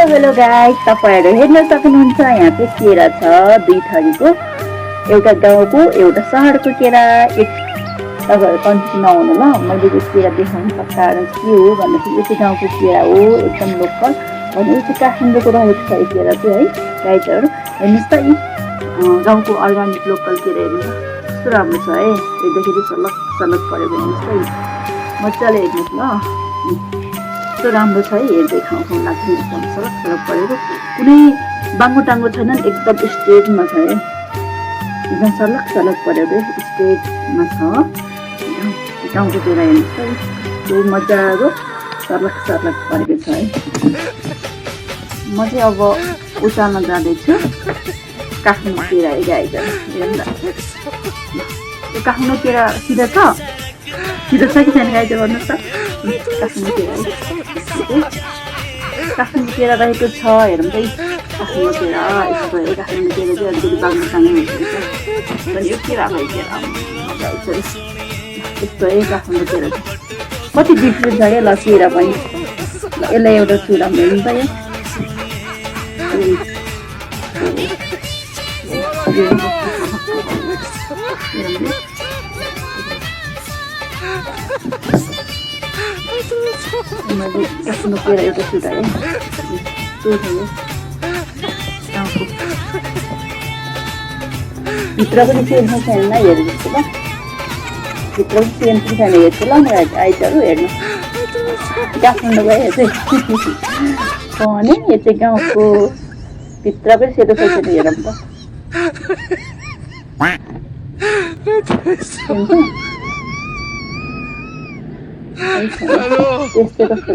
Hello guys, तपाईहरु हेर्न सक्नुहुन्छ यहाँ चाहिँ केरा छ दुई थरीको, एउटा गाउँको एउटा शहरको केरा। तपाईहरु कन्फ्युज नहुनु ल, मैले यो केरा देखाउन सक्दा कारण के हो भन्दाखेरि यो चाहिँ गाउँको केरा हो, एकदम लोकल। अनि यो चाहिँ काठमाडौँको रहेको छ यो केरा चाहिँ है गाइसहरु। हेर्नुस् त यी गाउँको अर्गानिक लोकल केरा हेर्नुस् कस्तो राम्रो छ है, हेर्दाखेरि सलक सलक परेको हेर्नुस् त मजाले हेर्नुस् ल। कस्तो राम्रो छ है, हेर्दै खाउँ खाउँ लाग्छ, एकदम सलक सलक परेको, कुनै बाङ्गो टाङ्गो छैन, एकदम स्ट्रेटमा छ है, एकदम सलक सलक परेको स्ट्रेटमा छ। गाउँको केरा हेर्नुहोस् त त्यो मजाको सलक सलक परेको छ है। म चाहिँ अब उचाल्न जाँदैछु काठमाडौँ केरा है गाइजहरु, हेर्नु त यो काठमाडौँ केरा सिधा छ कि छैन गाइजहरु भन्नुहोस् त। काठमाडौँ केरा है, काठमाडौँ केरा रहेको छ, हेरौँ त काठमाडौँ केरा यस्तो है। काठमाडौँ केरा चाहिँ अलिकति बाङ्गो टाङ्गो हुन्छ अनि यो केरा भयो केरा यस्तो है काठमाडौँ केरा चाहिँ। कति डिफ्रेन्ट छ क्या ल केरा पनि। यसलाई एउटा चुडामा हेर्नु त काठमाडौँ केरा एउटा चुडा है, त्यो भयो गाउँको। भित्र पनि सेम छैन हेर्नु जस्तो ल, भित्र पनि सेम छैन हेर्छु ल म आइतबार हेर्नु। काठमाडौँ गयो यो चाहिँ भने यो चाहिँ गाउँको भित्र पनि सेतो छैन हेरौँ त। त्यस्तै कस्तो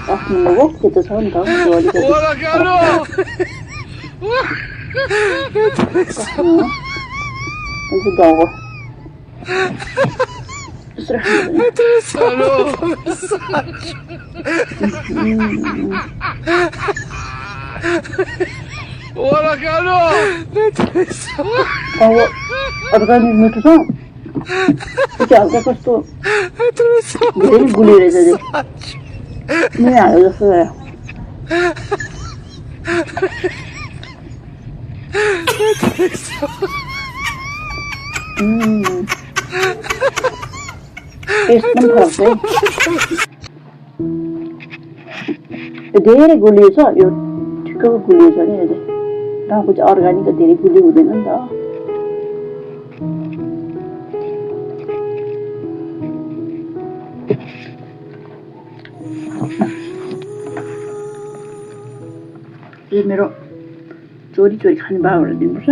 काठमाडौँको सेतो छ नि त गाउँको अर्ग्यानिक मिठो छ, त्यो चाहिँ हल्का कस्तो धेरै गुली रहेछ नै हाल्यो जस्तो भयो। टेस्ट पनि फरक छ है, धेरै गुलियो छ यो, ठिक्कको गुलियो छ नि यो चाहिँ। गाउँको चाहिँ अर्ग्यानिक धेरै गुलियो हुँदैन नि त। मेरो चोरी चोरी खाने बाबाहरूलाई दिनुपर्छ।